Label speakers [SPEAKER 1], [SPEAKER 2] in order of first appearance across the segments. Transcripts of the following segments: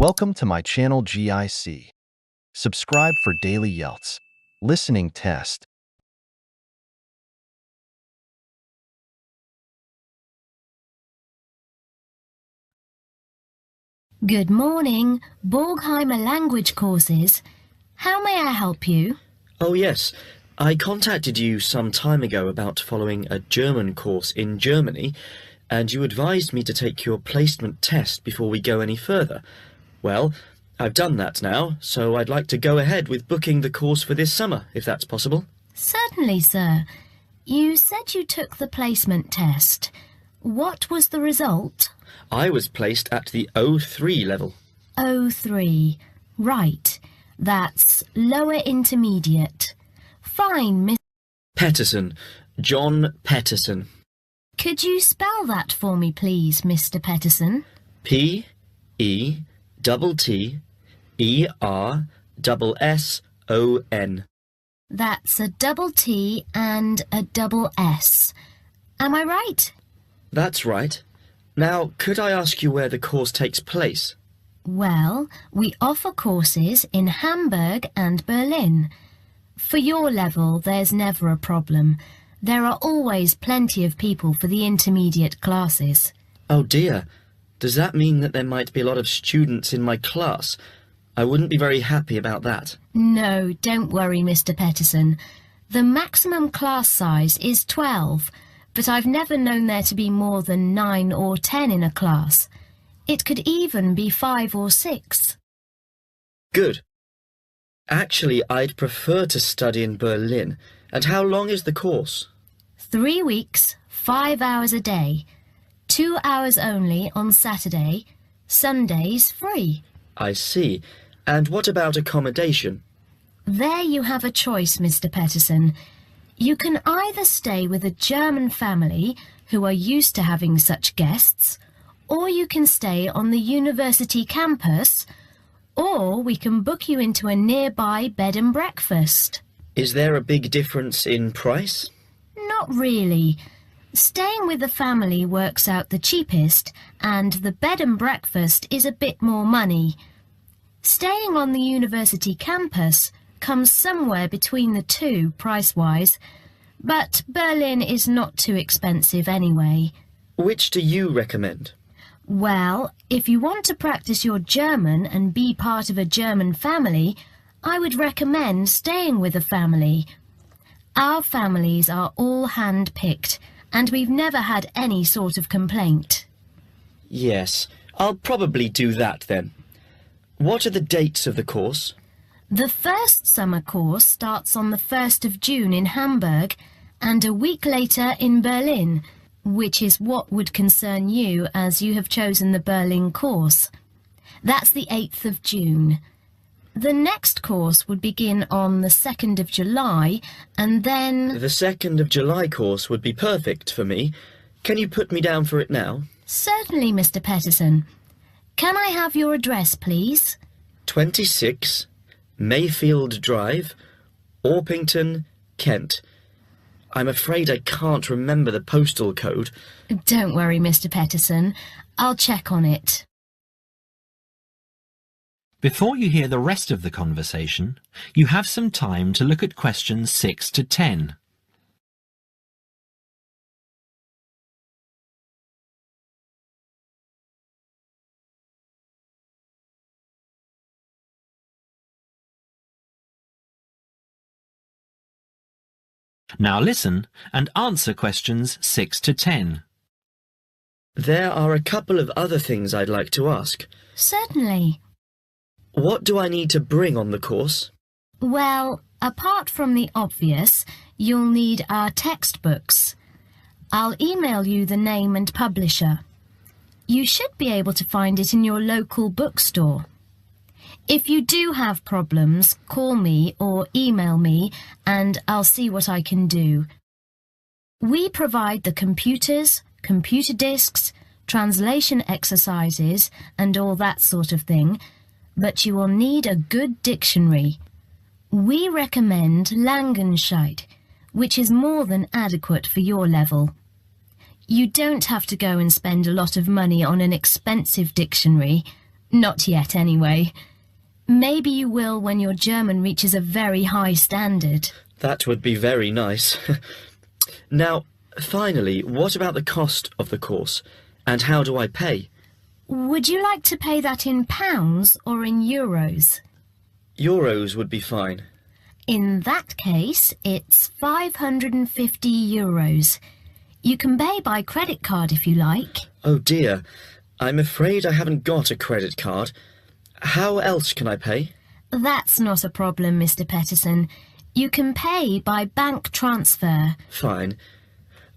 [SPEAKER 1] Welcome to my channel GIC. Subscribe for daily IELTS Listening Test.
[SPEAKER 2] Good morning, Borgheimer language courses. How may I help you?
[SPEAKER 3] Oh yes, I contacted you some time ago about following a German course in Germany, and you advised me to take your placement test before we go any further. Well, I've done that now, so I'd like to go ahead with booking the course for this summer, if that's possible.
[SPEAKER 2] Certainly, sir. You said you took the placement test. What was the result?
[SPEAKER 3] I was placed at the O3 level.
[SPEAKER 2] O3. Right. That's lower intermediate. Fine, Miss...
[SPEAKER 3] Petterson. John Petterson.
[SPEAKER 2] Could you spell that for me, please, Mr. Petterson?
[SPEAKER 3] P-E-T-T-E-R-S-S-O-N.
[SPEAKER 2] That's a double T and a double S. Am I right?
[SPEAKER 3] That's right. Now, could I ask you where the course takes place?
[SPEAKER 2] Well, we offer courses in Hamburg and Berlin. For your level, there's never a problem. There are always plenty of people for the intermediate classes.
[SPEAKER 3] Oh dear. Does that mean that there might be a lot of students in my class? I wouldn't be very happy about that.
[SPEAKER 2] No, don't worry, Mr. Petterson. The maximum class size is 12, but I've never known there to be more than 9 or 10 in a class. It could even be 5 or 6.
[SPEAKER 3] Good. Actually, I'd prefer to study in Berlin. And how long is the course?
[SPEAKER 2] 3 weeks, 5 hours a day. 2 hours only on Saturday. Sundays free.
[SPEAKER 3] I see. And what about accommodation?
[SPEAKER 2] There you have a choice, Mr. Petterson. You can either stay with a German family who are used to having such guests, or you can stay on the university campus, or we can book you into a nearby bed and breakfast.
[SPEAKER 3] Is there a big difference in price?
[SPEAKER 2] Not really. Staying with the family works out the cheapest, and the bed and breakfast is a bit more money. Staying on the university campus comes somewhere between the two price-wise, but Berlin is not too expensive anyway.
[SPEAKER 3] Which do you recommend?
[SPEAKER 2] Well, if you want to practice your German and be part of a German family, I would recommend staying with a family. Our families are all hand-picked, and we've never had any sort of complaint.
[SPEAKER 3] Yes, I'll probably do that then. What are the dates of the course?
[SPEAKER 2] The first summer course starts on the 1st of June in Hamburg and a week later in Berlin, which is what would concern you as you have chosen the Berlin course. That's the 8th of June. The next course would begin on the 2nd of July and then...
[SPEAKER 3] The 2nd of July course would be perfect for me. Can you put me down for it now?
[SPEAKER 2] Certainly, Mr. Petterson. Can I have your address, please?
[SPEAKER 3] 26 Mayfield Drive, Orpington, Kent. I'm afraid I can't remember the postal code.
[SPEAKER 2] Don't worry, Mr. Petterson. I'll check on it.
[SPEAKER 4] Before you hear the rest of the conversation, you have some time to look at questions 6 to 10. Now listen and answer questions 6 to 10.
[SPEAKER 3] There are a couple of other things I'd like to ask.
[SPEAKER 2] Certainly.
[SPEAKER 3] What do I need to bring on the course?
[SPEAKER 2] Well, apart from the obvious, you'll need our textbooks. I'll email you the name and publisher. You should be able to find it in your local bookstore. If you do have problems, call me or email me and I'll see what I can do. We provide the computers, computer disks, translation exercises and all that sort of thing, but you will need a good dictionary. We recommend Langenscheidt, which is more than adequate for your level. You don't have to go and spend a lot of money on an expensive dictionary. Not yet, anyway. Maybe you will when your German reaches a very high standard.
[SPEAKER 3] That would be very nice. Now, finally, what about the cost of the course? And how do I pay?
[SPEAKER 2] Would you like to pay that in pounds or in euros?
[SPEAKER 3] Euros would be fine.
[SPEAKER 2] In that case, it's 550 euros. You can pay by credit card if you like.
[SPEAKER 3] Oh dear, I'm afraid I haven't got a credit card. How else can I pay?
[SPEAKER 2] That's not a problem, Mr. Peterson. You can pay by bank transfer.
[SPEAKER 3] Fine.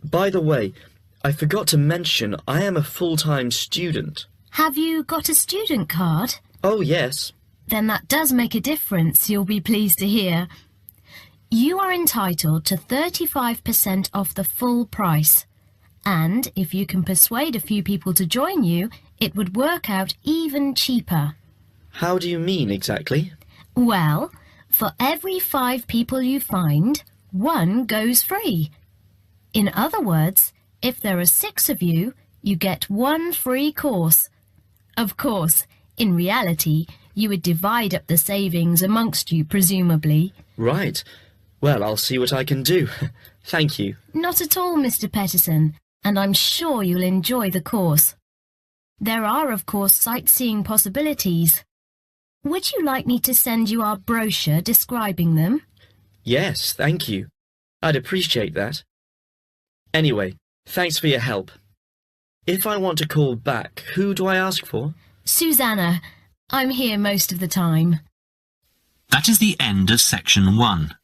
[SPEAKER 3] By the way, I forgot to mention I am a full-time student.
[SPEAKER 2] Have you got a student card?
[SPEAKER 3] Oh, yes.
[SPEAKER 2] Then that does make a difference, you'll be pleased to hear. You are entitled to 35% off the full price. And if you can persuade a few people to join you, it would work out even cheaper.
[SPEAKER 3] How do you mean exactly?
[SPEAKER 2] Well, for every 5 people you find, 1 goes free. In other words, if there are 6 of you, you get 1 free course. Of course, in reality, you would divide up the savings amongst you, presumably.
[SPEAKER 3] Right. Well, I'll see what I can do. Thank you.
[SPEAKER 2] Not at all, Mr. Peterson, and I'm sure you'll enjoy the course. There are, of course, sightseeing possibilities. Would you like me to send you our brochure describing them?
[SPEAKER 3] Yes, thank you. I'd appreciate that. Anyway, thanks for your help. If I want to call back, who do I ask for?
[SPEAKER 2] Susanna. I'm here most of the time.
[SPEAKER 4] That is the end of section 1.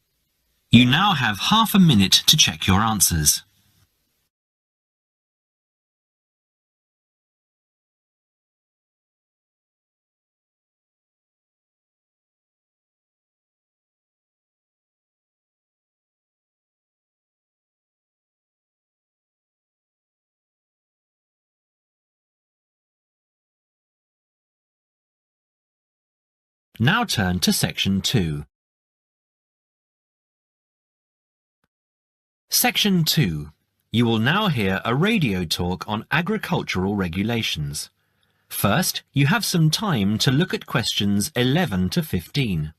[SPEAKER 4] You now have half a minute to check your answers. Now turn to section 2. Section 2. You will now hear a radio talk on agricultural regulations. First, you have some time to look at questions 11 to 15.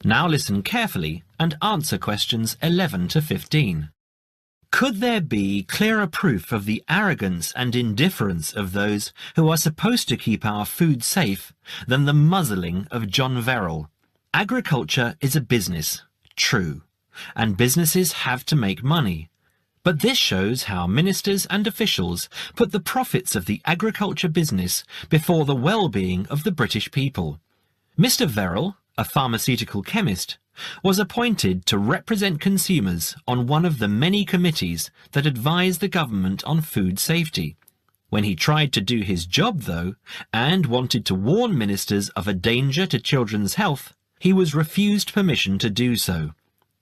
[SPEAKER 4] Now listen carefully and answer questions 11 to 15. Could there be clearer proof of the arrogance and indifference of those who are supposed to keep our food safe than the muzzling of John Verrill? Agriculture is a business, true, and businesses have to make money. But this shows how ministers and officials put the profits of the agriculture business before the well-being of the British people. Mr. Verrill, a pharmaceutical chemist, was appointed to represent consumers on one of the many committees that advise the government on food safety. When he tried to do his job, though, and wanted to warn ministers of a danger to children's health, he was refused permission to do so.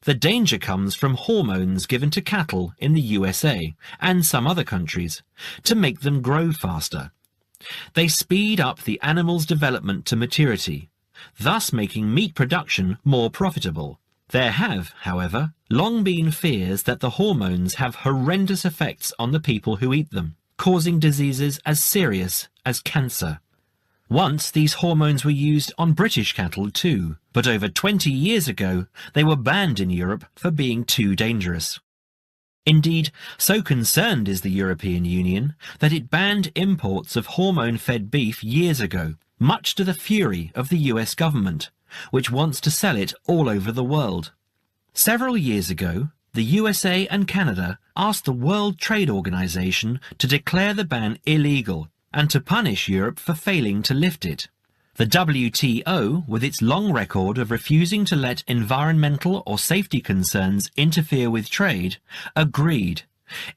[SPEAKER 4] The danger comes from hormones given to cattle in the USA and some other countries to make them grow faster. They speed up the animal's development to maturity, thus making meat production more profitable. There have, however, long been fears that the hormones have horrendous effects on the people who eat them, causing diseases as serious as cancer. Once these hormones were used on British cattle too, but over 20 years ago they were banned in Europe for being too dangerous. Indeed, so concerned is the European Union that it banned imports of hormone-fed beef years ago, much to the fury of the US government, which wants to sell it all over the world. Several years ago, the USA and Canada asked the World Trade Organization to declare the ban illegal and to punish Europe for failing to lift it. The WTO, with its long record of refusing to let environmental or safety concerns interfere with trade, agreed,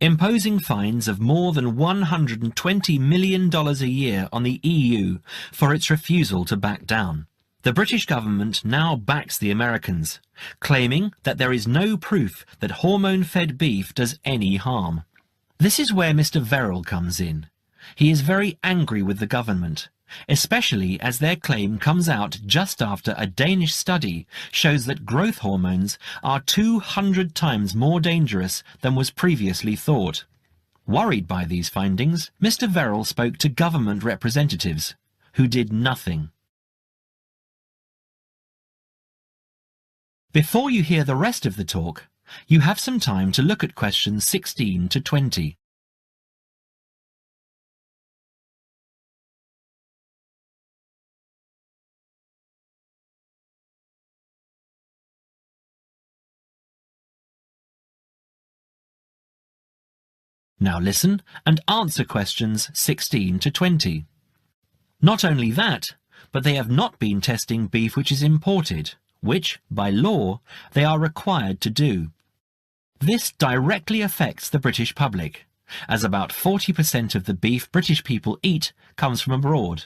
[SPEAKER 4] imposing fines of more than $120 million a year on the EU for its refusal to back down. The British government now backs the Americans, claiming that there is no proof that hormone-fed beef does any harm. This is where Mr. Verrill comes in. He is very angry with the government especially as their claim comes out just after a Danish study shows that growth hormones are 200 times more dangerous than was previously thought. Worried by these findings, Mr. Verrill spoke to government representatives, who did nothing. Before you hear the rest of the talk, you have some time to look at questions 16 to 20. Now listen and answer questions 16 to 20. Not only that, but they have not been testing beef which is imported, which, by law, they are required to do. This directly affects the British public, as about 40% of the beef British people eat comes from abroad,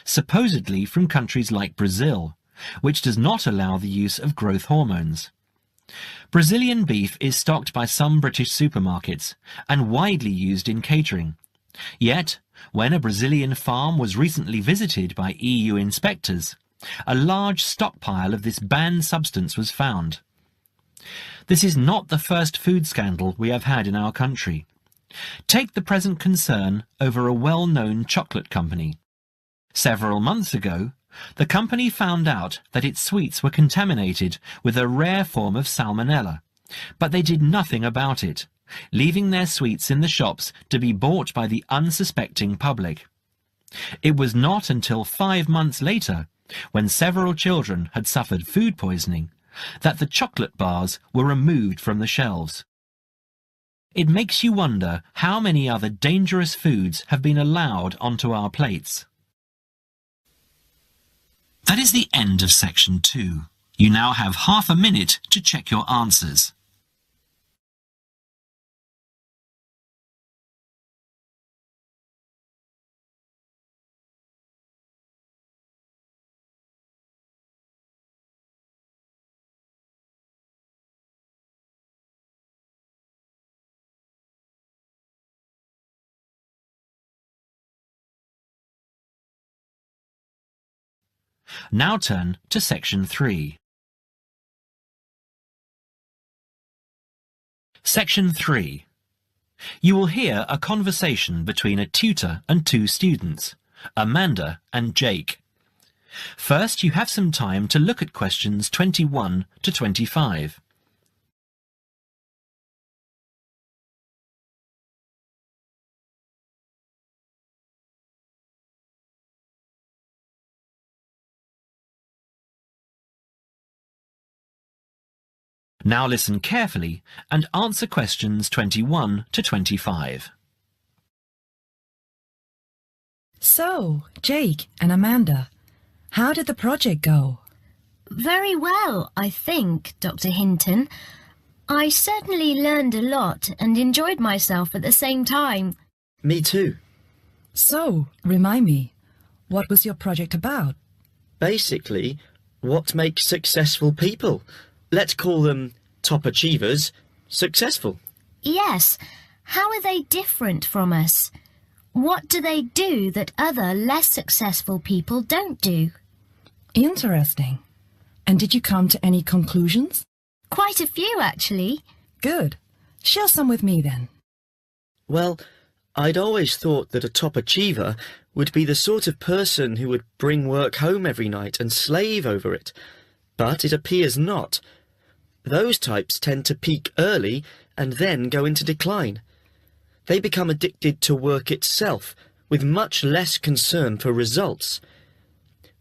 [SPEAKER 4] supposedly from countries like Brazil, which does not allow the use of growth hormones. Brazilian beef is stocked by some British supermarkets and widely used in catering. Yet, when a Brazilian farm was recently visited by EU inspectors, a large stockpile of this banned substance was found. This is not the first food scandal we have had in our country. Take the present concern over a well-known chocolate company. Several months ago, the company found out that its sweets were contaminated with a rare form of salmonella, but they did nothing about it, leaving their sweets in the shops to be bought by the unsuspecting public. It was not until 5 months later, when several children had suffered food poisoning, that the chocolate bars were removed from the shelves. It makes you wonder how many other dangerous foods have been allowed onto our plates. That is the end of section 2. You now have half a minute to check your answers. Now turn to section 3. Section 3. You will hear a conversation between a tutor and 2 students, Amanda and Jake. First, you have some time to look at questions 21 to 25. Now listen carefully and answer questions 21 to 25.
[SPEAKER 5] So, Jake and Amanda, how did the project go?
[SPEAKER 2] Very well, I think, Dr. Hinton. I certainly learned a lot and enjoyed myself at the same time.
[SPEAKER 3] Me too.
[SPEAKER 5] So, remind me, what was your project about?
[SPEAKER 3] Basically, what makes successful people? Let's call them top achievers successful.
[SPEAKER 2] Yes, how are they different from us? What do they do that other less successful people don't do?
[SPEAKER 5] Interesting. And did you come to any conclusions?
[SPEAKER 2] Quite a few, actually.
[SPEAKER 5] Good. Share some with me then.
[SPEAKER 3] Well, I'd always thought that a top achiever would be the sort of person who would bring work home every night and slave over it. But it appears not. Those types tend to peak early and then go into decline. They become addicted to work itself, with much less concern for results.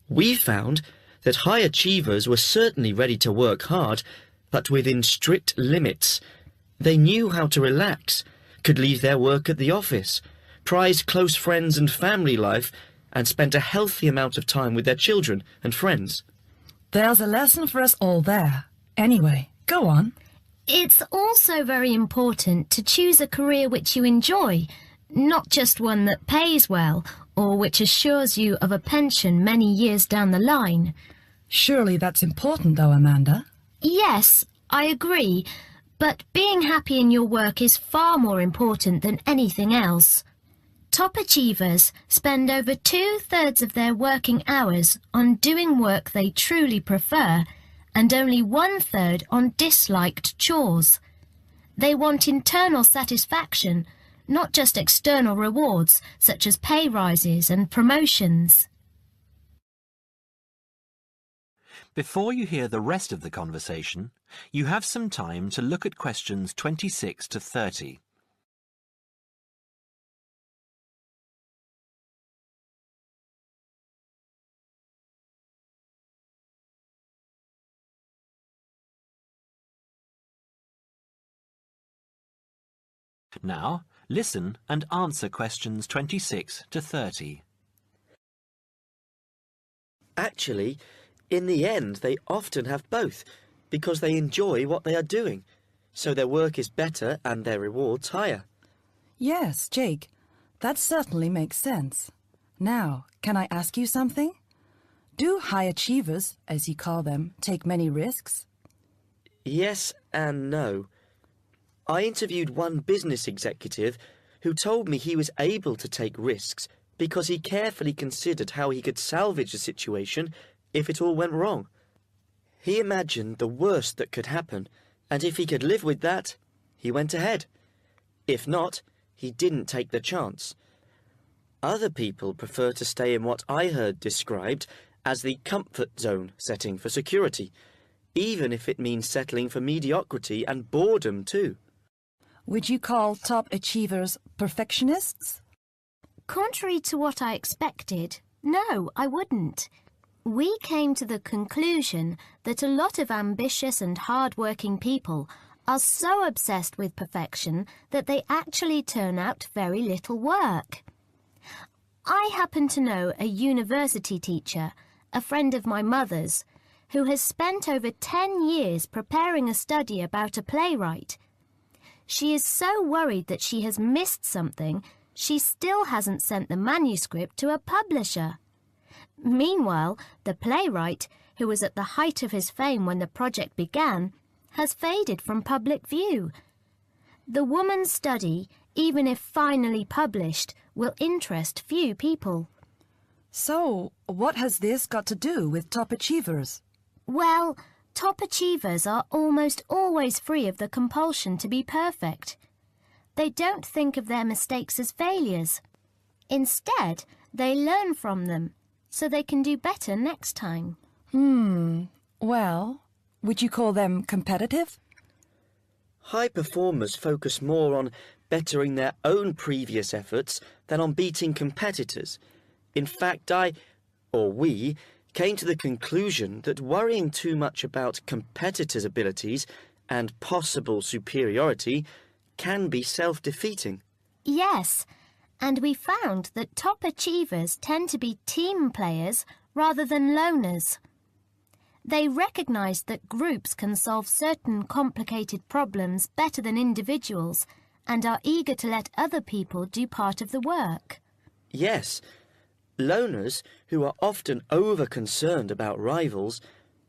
[SPEAKER 3] We found that high achievers were certainly ready to work hard, but within strict limits. They knew how to relax, could leave their work at the office, prize close friends and family life, and spent a healthy amount of time with their children and friends.
[SPEAKER 5] There's a lesson for us all there. Anyway, go on.
[SPEAKER 2] It's also very important to choose a career which you enjoy, not just one that pays well or which assures you of a pension many years down the line.
[SPEAKER 5] Surely that's important though, Amanda.
[SPEAKER 2] Yes, I agree, but being happy in your work is far more important than anything else. Top achievers spend over 2/3 of their working hours on doing work they truly prefer and only 1/3 on disliked chores. They want internal satisfaction, not just external rewards such as pay rises and promotions.
[SPEAKER 4] Before you hear the rest of the conversation, you have some time to look at questions 26 to 30. Now, listen and answer questions 26 to 30.
[SPEAKER 3] Actually, in the end, they often have both, because they enjoy what they are doing, so their work is better and their rewards higher.
[SPEAKER 5] Yes, Jake, that certainly makes sense. Now, can I ask you something? Do high achievers, as you call them, take many risks?
[SPEAKER 3] Yes and no. I interviewed one business executive who told me he was able to take risks because he carefully considered how he could salvage the situation if it all went wrong. He imagined the worst that could happen, and if he could live with that, he went ahead. If not, he didn't take the chance. Other people prefer to stay in what I heard described as the comfort zone setting for security, even if it means settling for mediocrity and boredom too.
[SPEAKER 5] Would you call top achievers perfectionists?
[SPEAKER 2] Contrary to what I expected, no, I wouldn't. We came to the conclusion that a lot of ambitious and hard-working people are so obsessed with perfection that they actually turn out very little work. I happen to know a university teacher, a friend of my mother's, who has spent over 10 years preparing a study about a playwright. She is so worried that she has missed something, she still hasn't sent the manuscript to a publisher. Meanwhile, the playwright, who was at the height of his fame when the project began, has faded from public view. The woman's study, even if finally published, will interest few people.
[SPEAKER 5] So, what has this got to do with top achievers?
[SPEAKER 2] Well, top achievers are almost always free of the compulsion to be perfect. They don't think of their mistakes as failures. Instead, they learn from them, so they can do better next time.
[SPEAKER 5] Well, would you call them competitive?
[SPEAKER 3] High performers focus more on bettering their own previous efforts than on beating competitors. In fact, we, came to the conclusion that worrying too much about competitors' abilities and possible superiority can be self-defeating.
[SPEAKER 2] Yes, and we found that top achievers tend to be team players rather than loners. They recognise that groups can solve certain complicated problems better than individuals and are eager to let other people do part of the work.
[SPEAKER 3] Yes, loners, who are often over-concerned about rivals,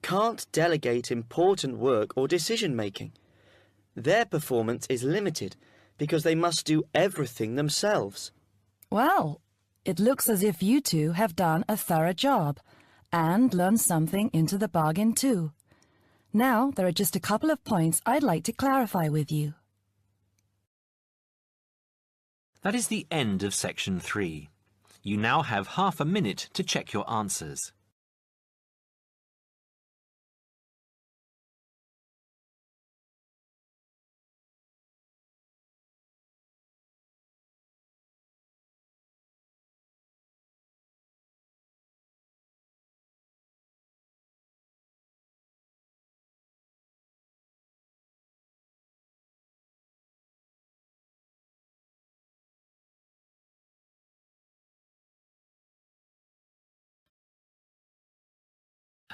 [SPEAKER 3] can't delegate important work or decision-making. Their performance is limited because they must do everything themselves.
[SPEAKER 5] Well, it looks as if you two have done a thorough job and learned something into the bargain too. Now, there are just a couple of points I'd like to clarify with you.
[SPEAKER 4] That is the end of section 3. You now have half a minute to check your answers.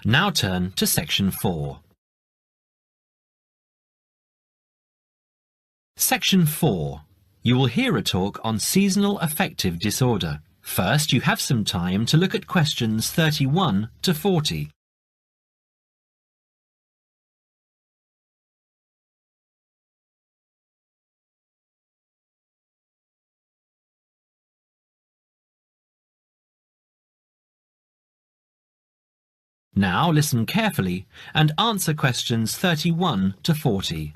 [SPEAKER 4] Now turn to section 4. Section 4. You will hear a talk on seasonal affective disorder. First, you have some time to look at questions 31 to 40. Now listen carefully and answer questions 31 to 40.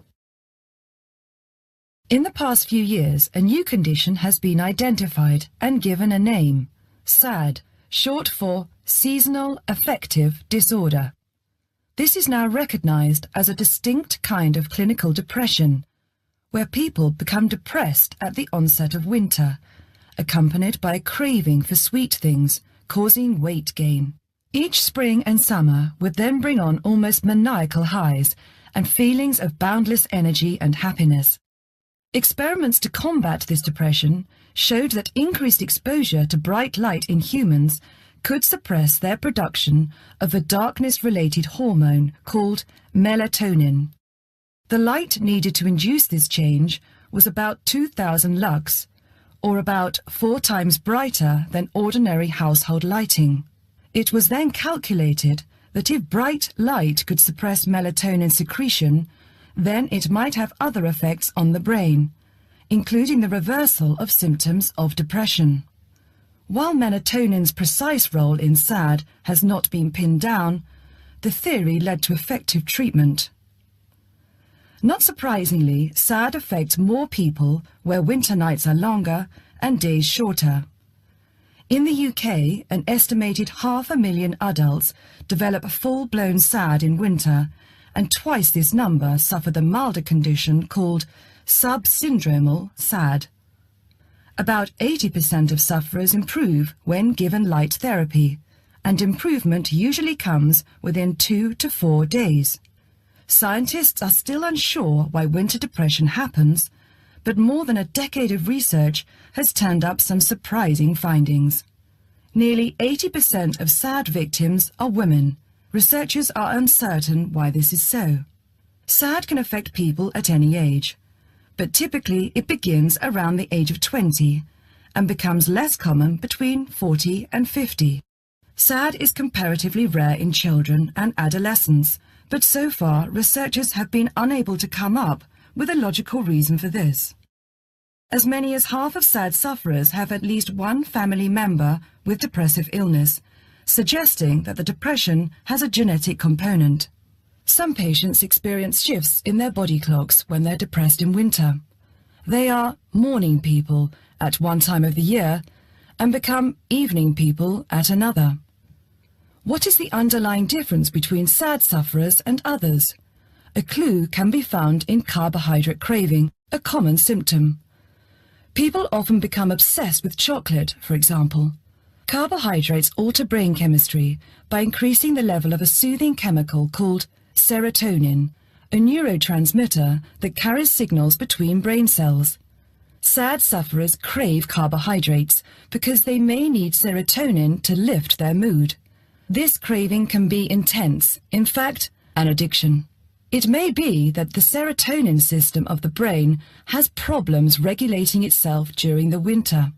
[SPEAKER 5] In the past few years, a new condition has been identified and given a name: SAD, short for Seasonal Affective Disorder. This is now recognized as a distinct kind of clinical depression, where people become depressed at the onset of winter, accompanied by a craving for sweet things, causing weight gain. Each spring and summer would then bring on almost maniacal highs and feelings of boundless energy and happiness. Experiments to combat this depression showed that increased exposure to bright light in humans could suppress their production of a darkness-related hormone called melatonin. The light needed to induce this change was about 2,000 lux, or about 4 times brighter than ordinary household lighting. It was then calculated that if bright light could suppress melatonin secretion, then it might have other effects on the brain, including the reversal of symptoms of depression. While melatonin's precise role in SAD has not been pinned down, the theory led to effective treatment. Not surprisingly, SAD affects more people where winter nights are longer and days shorter. In the UK, an estimated 500,000 adults develop full-blown SAD in winter, and twice this number suffer the milder condition called subsyndromal SAD. About 80% of sufferers improve when given light therapy, and improvement usually comes within 2 to 4 days. Scientists are still unsure why winter depression happens, but more than a decade of research has turned up some surprising findings. Nearly 80% of SAD victims are women. Researchers are uncertain why this is so. SAD can affect people at any age, but typically it begins around the age of 20 and becomes less common between 40 and 50. SAD is comparatively rare in children and adolescents, but so far researchers have been unable to come up with a logical reason for this. As many as half of SAD sufferers have at least one family member with depressive illness, suggesting that the depression has a genetic component. Some patients experience shifts in their body clocks when they're depressed in winter. They are morning people at one time of the year and become evening people at another. What is the underlying difference between SAD sufferers and others? A clue can be found in carbohydrate craving, a common symptom. People often become obsessed with chocolate, for example. Carbohydrates alter brain chemistry by increasing the level of a soothing chemical called serotonin, a neurotransmitter that carries signals between brain cells. SAD sufferers crave carbohydrates because they may need serotonin to lift their mood. This craving can be intense, in fact, an addiction. It may be that the serotonin system of the brain has problems regulating itself during the winter.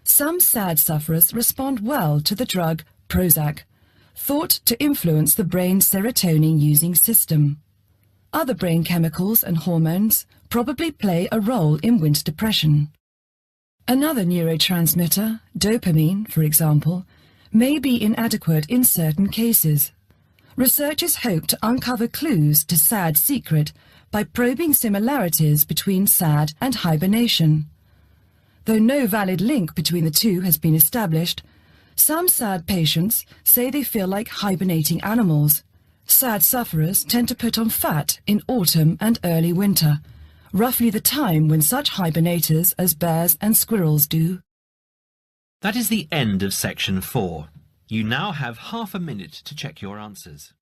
[SPEAKER 5] Some SAD sufferers respond well to the drug Prozac, thought to influence the brain's serotonin-using system. Other brain chemicals and hormones probably play a role in winter depression. Another neurotransmitter, dopamine, for example, may be inadequate in certain cases. Researchers hope to uncover clues to SAD's secret by probing similarities between SAD and hibernation. Though no valid link between the two has been established, some SAD patients say they feel like hibernating animals. SAD sufferers tend to put on fat in autumn and early winter, roughly the time when such hibernators as bears and squirrels do.
[SPEAKER 4] That is the end of section 4. You now have half a minute to check your answers.